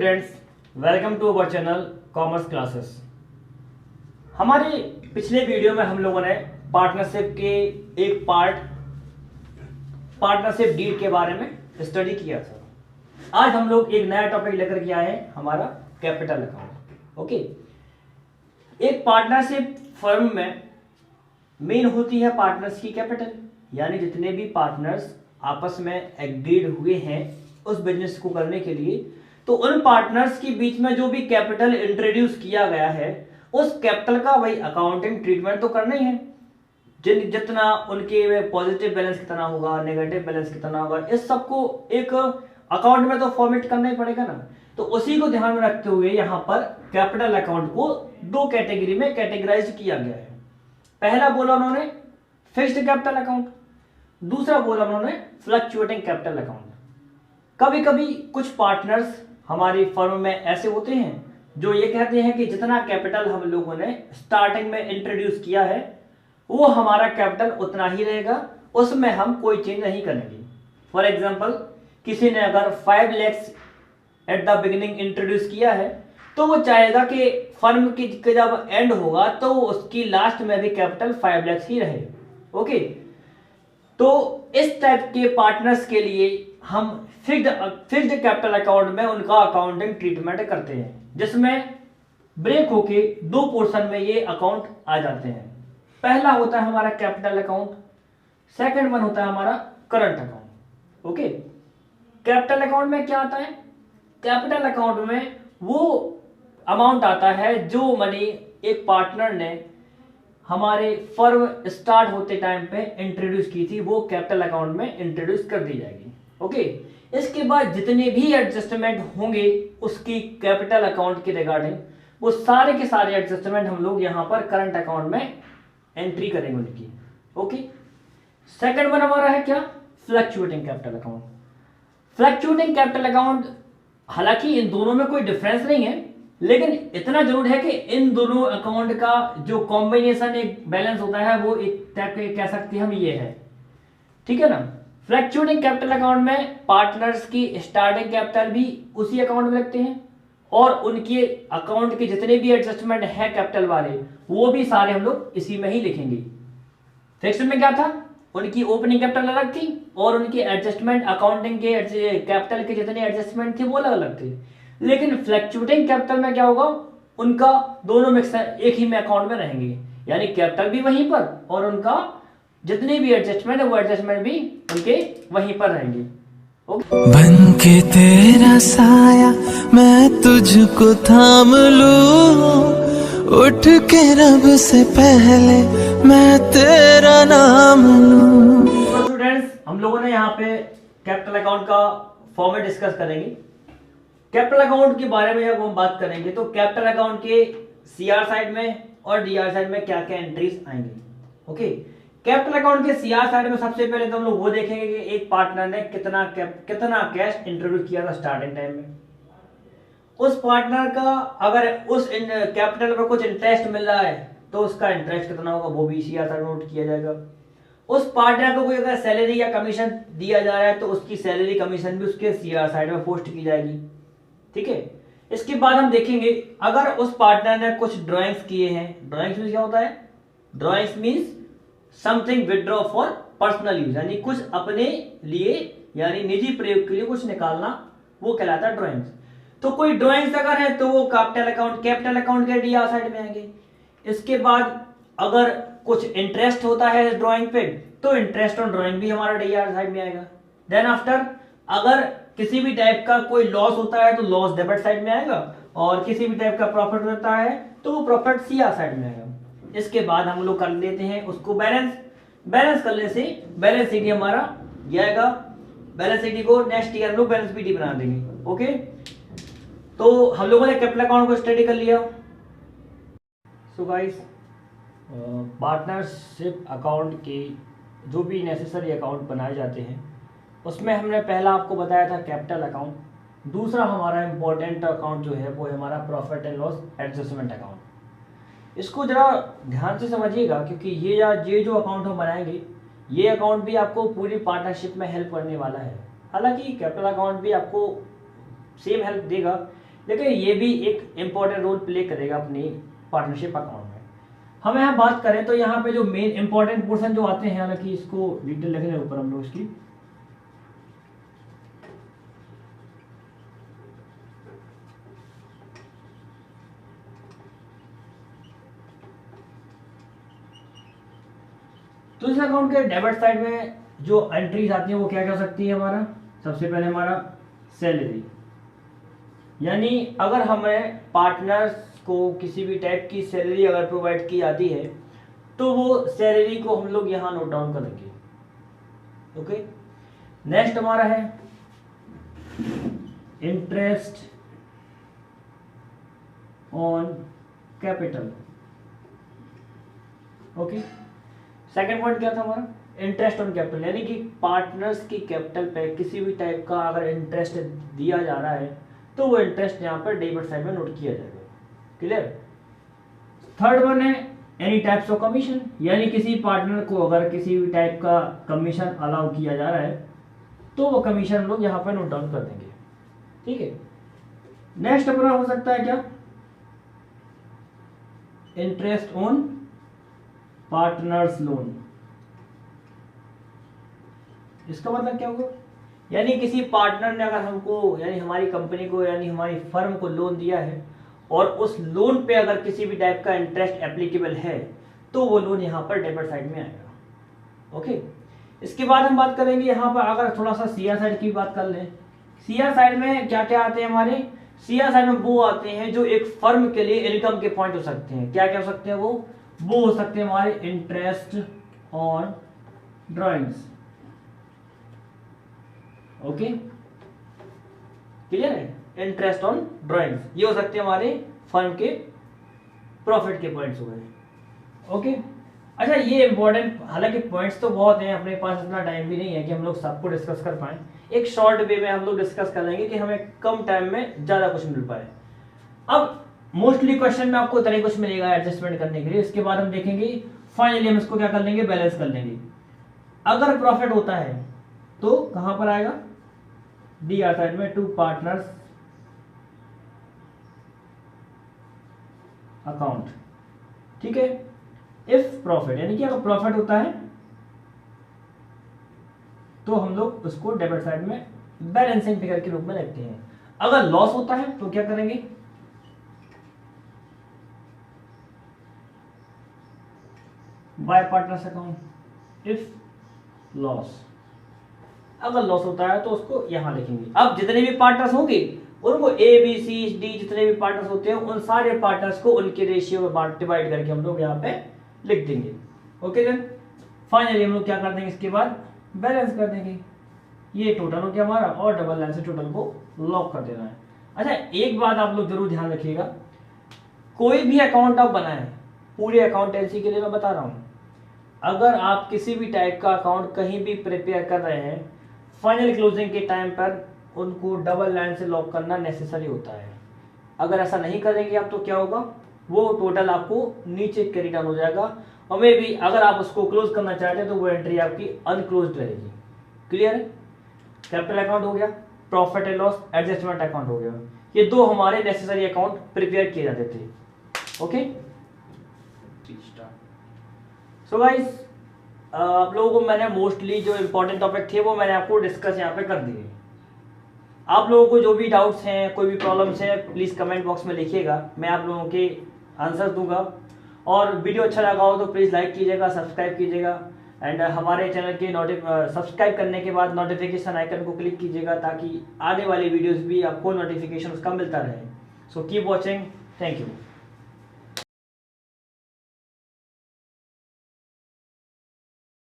Students, welcome to our channel commerce classes. हमारे पिछले video में हम लोगों ने पार्टनरशिप के एक पार्टनरशिप डीड के बारे में स्टडी किया था। आज हम लोग एक नया टॉपिक लेकर के आए हैं, हमारा कैपिटल अकाउंट। ओके, एक पार्टनरशिप फर्म में मेन होती है पार्टनर्स की कैपिटल, यानी जितने भी पार्टनर्स आपस में एग्रीड हुए हैं उस बिजनेस को करने के लिए, तो उन पार्टनर्स के बीच में जो भी कैपिटल इंट्रोड्यूस किया गया है उस कैपिटल का भाई अकाउंटिंग ट्रीटमेंट तो करना ही है। जितना उनके पॉजिटिव बैलेंस कितना होगा, नेगेटिव बैलेंस कितना होगा, इस सबको एक अकाउंट में तो फॉर्मेट करना ही पड़ेगा ना। तो उसी को ध्यान में रखते हुए यहाँ पर कैपिटल अकाउंट को दो कैटेगरी में कैटेगराइज किया गया है। पहला बोला उन्होंने फिक्स्ड कैपिटल अकाउंट, दूसरा बोला उन्होंने फ्लक्चुएटिंग कैपिटल अकाउंट। कभी कभी कुछ पार्टनर्स हमारी फर्म में ऐसे होते हैं जो ये कहते हैं कि जितना कैपिटल हम लोगों ने स्टार्टिंग में इंट्रोड्यूस किया है वो हमारा कैपिटल उतना ही रहेगा, उसमें हम कोई चेंज नहीं करेंगे। फॉर एग्जांपल, किसी ने अगर 5 lakhs at the beginning introduce किया है तो वो चाहेगा कि फर्म की जब एंड होगा तो उसकी लास्ट में भी कैपिटल 5 lakhs ही रहे। ओके, तो इस टाइप के पार्टनर्स के लिए हम फिक्स्ड कैपिटल अकाउंट में उनका अकाउंटिंग ट्रीटमेंट करते हैं, जिसमें ब्रेक होके दो पोर्शन में ये अकाउंट आ जाते हैं। पहला होता है हमारा कैपिटल अकाउंट, सेकंड वन होता है हमारा current account. Okay, capital account में क्या आता है? कैपिटल अकाउंट में वो अमाउंट आता है जो मनी एक पार्टनर ने हमारे फर्म स्टार्ट होते टाइम पे इंट्रोड्यूस की थी, वो कैपिटल अकाउंट में इंट्रोड्यूस कर दी जाएगी। ओके, इसके बाद जितने भी एडजस्टमेंट होंगे उसकी कैपिटल अकाउंट के रिगार्डिंग, वो सारे के सारे एडजस्टमेंट हम लोग यहाँ पर करंट अकाउंट में एंट्री करेंगे उनकी। ओके, सेकंड वन हमारा है क्या? Fluctuating capital account. Fluctuating capital account, हालांकि इन दोनों में कोई डिफरेंस नहीं है, लेकिन इतना जरूर है कि इन दोनों अकाउंट का जो कॉम्बिनेशन एक बैलेंस होता है वो एक टाइप के कह सकते हैं हम ये है, ठीक है ना। फ्लक्चुएटिंग कैपिटल अकाउंट में पार्टनर्स की स्टार्टिंग कैपिटल भी उसी अकाउंट में रखते हैं और उनके अकाउंट के जितने भी एडजस्टमेंट है कैपिटल वाले वो भी सारे हम लोग इसी में ही लिखेंगे। फिक्स्ड में क्या था? उनकी ओपनिंग कैपिटल अलग थी और उनकी एडजस्टमेंट अकाउंटिंग के कैपिटल के जितने एडजस्टमेंट थे वो अलग अलग थे। लेकिन फ्लक्चुएटिंग कैपिटल में क्या होगा? उनका दोनों मिक्स एक ही में अकाउंट में रहेंगे, यानी कैपिटल भी वहीं पर और उनका जितने भी एडजस्टमेंट है वो एडजस्टमेंट भी उनके वहीं पर रहेंगे। बन के तेरा साया मैं तुझको थाम लूं, उठ के रब से पहले मैं तेरा नाम लूं। तो स्टूडेंट्स, हम लोगों ने यहाँ पे कैपिटल अकाउंट का फॉर्मेट डिस्कस करेंगे। कैपिटल अकाउंट के बारे में जब हम बात करेंगे तो कैपिटल अकाउंट के सीआर साइड में और डीआर साइड में क्या क्या एंट्रीज आएंगी। ओके, कैपिटल अकाउंट के सीआर साइड में सबसे पहले तो हम लोग वो देखेंगे कि एक पार्टनर ने कितना कैश इंट्रोड्यूस किया था स्टार्टिंग टाइम में। उस पार्टनर का अगर उस कैपिटल पर कुछ इंटरेस्ट मिल रहा है तो उसका इंटरेस्ट कितना होगा वो भी सीआर साइड नोट किया जाएगा। उस पार्टनर को कोई अगर सैलरी या कमीशन दिया जा रहा है तो उसकी सैलरी कमीशन भी उसके सीआर साइड में पोस्ट की जाएगी, ठीक है। इसके बाद हम देखेंगे अगर उस पार्टनर ने कुछ ड्राइंग्स किए हैं, ड्राइंग्स में क्या होता है? Drawings means something withdraw for personal use, यानी कुछ अपने लिए यानी निजी प्रयोग के लिए कुछ निकालना, वो कहलाता है ड्राइंग्स। तो कोई ड्राइंग्स अगर है तो वो कैपिटल अकाउंट के डीआर साइड में आएंगे। इसके बाद अगर कुछ इंटरेस्ट होता है इस ड्राइंग पे तो इंटरेस्ट ऑन ड्राइंग भी हमारा डीआर साइड में आएगा। देन आफ्टर अगर किसी भी टाइप का कोई लॉस होता है तो लॉस डेबिट साइड में आएगा और किसी भी टाइप का प्रॉफिट होता है तो वो प्रॉफिट सीआर साइड में आएगा। इसके बाद हम लोग कर लेते हैं उसको बैलेंस करने से बैलेंस शीट हमारा ये आएगा। बैलेंस शीट को नेक्स्ट ईयर हम लोग बैलेंस शीट बना देंगे। ओके, तो हम लोगों ने कैपिटल अकाउंट को स्टडी कर लिया। सो गाइस, पार्टनरशिप अकाउंट के जो भी नेसेसरी अकाउंट बनाए जाते हैं उसमें हमने पहला आपको बताया था कैपिटल अकाउंट। दूसरा हमारा इंपॉर्टेंट अकाउंट जो है वो है हमारा profit and loss adjustment account. इसको जरा ध्यान से समझिएगा क्योंकि ये जो अकाउंट हम बनाएंगे ये अकाउंट भी आपको पूरी पार्टनरशिप में हेल्प करने वाला है। हालांकि कैपिटल अकाउंट भी आपको सेम हेल्प देगा, लेकिन ये भी एक इम्पोर्टेंट रोल प्ले करेगा अपनी पार्टनरशिप अकाउंट में। हम यहाँ बात करें तो यहाँ पे जो मेन इंपॉर्टेंट पोर्शन जो आते हैं, हालांकि इसको डिटेल लिखने ऊपर हम लोग इसकी तो इस अकाउंट के डेबिट साइड में जो एंट्रीज आती हैं वो क्या क्या हो सकती है हमारा, सबसे पहले हमारा सैलरी, यानी अगर हमें पार्टनर्स को किसी भी टाइप की सैलरी अगर प्रोवाइड की जाती है तो वो सैलरी को हम लोग यहाँ नोट डाउन करेंगे। ओके, नेक्स्ट हमारा है interest on capital. Okay, second point क्या था हमारा, इंटरेस्ट ऑन कैपिटल, यानी कि पार्टनर्स की कैपिटल पे किसी भी टाइप का अगर इंटरेस्ट दिया जा रहा है तो वो इंटरेस्ट यहाँ पर डेबिट साइड में नोट किया जाएगा। क्लियर। थर्ड वन है एनी टाइप्स ऑफ कमीशन, यानी किसी पार्टनर को अगर किसी भी टाइप का कमीशन अलाउ किया जा रहा है तो वो कमीशन हम लोग यहाँ पर नोट डाउन कर देंगे। ठीक है, नेक्स्ट अपना हो सकता है क्या, इंटरेस्ट ऑन पार्टनर्स लोन। इसका मतलब क्या होगा, यानी किसी पार्टनर ने अगर हमको यानी हमारी कंपनी को यानी हमारी फर्म को लोन दिया है और उस लोन पे अगर किसी भी टाइप का इंटरेस्ट एप्लीकेबल है तो वो लोन यहाँ पर डेबिट साइड में आएगा। ओके, इसके बाद हम बात करेंगे यहाँ पर अगर थोड़ा सा सीआर साइड की बात कर लें। सीआर साइड में क्या क्या आते हैं हमारे, सीआर साइड में वो आते हैं जो एक फर्म के लिए इनकम के पॉइंट हो सकते हैं। क्या क्या हो सकते हैं वो हो सकते हैं हमारे interest on drawings. Okay, clear है, इंटरेस्ट ऑन ड्राइंग्स ये हो सकते हैं हमारे फर्म के प्रॉफिट के पॉइंट्स हो गए। ओके, अच्छा ये इंपॉर्टेंट, हालांकि पॉइंट्स तो बहुत हैं, अपने पास इतना टाइम भी नहीं है कि हम लोग सबको डिस्कस कर पाए। एक शॉर्ट वे में हम लोग डिस्कस कर लेंगे कि हमें कम टाइम में ज्यादा कुछ मिल पाए। अब मोस्टली क्वेश्चन में आपको इतना ही कुछ मिलेगा एडजस्टमेंट करने के लिए। इसके बाद हम देखेंगे फाइनली हम इसको क्या कर लेंगे, बैलेंस कर लेंगे। अगर प्रॉफिट होता है तो कहां पर आएगा, डी आर साइड में टू पार्टनर्स अकाउंट। ठीक है, इफ प्रॉफिट यानी कि अगर प्रॉफिट होता है तो हम लोग उसको डेबिट साइड में बैलेंसिंग फिगर के रूप में लिखते हैं। अगर लॉस होता है तो क्या करेंगे, bye partners account if loss. अगर लॉस होता है तो उसको यहां लिखेंगे। अब जितने भी पार्टनर्स होंगे उनको ए बी सी डी जितने भी पार्टनर्स होते हैं उन सारे पार्टनर्स को उनके रेशियो में डिवाइड करके हम लोग यहाँ पे लिख देंगे। ओके देन फाइनली हम लोग क्या कर देंगे, इसके बाद बैलेंस कर देंगे। ये टोटल हो गया हमारा और डबल लाइन से टोटल को लॉक कर देना है। अच्छा एक बात आप लोग जरूर ध्यान रखिएगा, कोई भी अकाउंट आप बनाएं, पूरे अकाउंटेंसी के लिए मैं बता रहा हूं, अगर आप किसी भी टाइप का अकाउंट कहीं भी प्रिपेयर कर रहे हैं फाइनल क्लोजिंग के टाइम पर उनको डबल लाइन से लॉक करना नेसेसरी होता है। अगर ऐसा नहीं करेंगे आप तो क्या होगा, वो टोटल आपको नीचे कैरी डाउन हो जाएगा और मे भी अगर आप उसको क्लोज करना चाहते हैं तो वो एंट्री आपकी अनक्लोज्ड रहेगी। क्लियर है, कैपिटल अकाउंट हो गया, profit and loss adjustment account हो गया, ये दो हमारे नेसेसरी अकाउंट प्रिपेयर किए जाते थे। ओके सो गाइस आप लोगों को मैंने मोस्टली जो इंपॉर्टेंट टॉपिक थे वो मैंने आपको डिस्कस यहाँ पे कर दिए। आप लोगों को जो भी डाउट्स हैं, कोई भी प्रॉब्लम्स हैं, प्लीज़ कमेंट बॉक्स में लिखिएगा, मैं आप लोगों के आंसर दूंगा। और वीडियो अच्छा लगा हो तो प्लीज़ लाइक कीजिएगा, सब्सक्राइब कीजिएगा एंड हमारे चैनल के सब्सक्राइब करने के बाद नोटिफिकेशन आइकन को क्लिक कीजिएगा ताकि आने वाली वीडियोज़ भी आपको नोटिफिकेशन उसका मिलता रहे। So keep watching, thank you.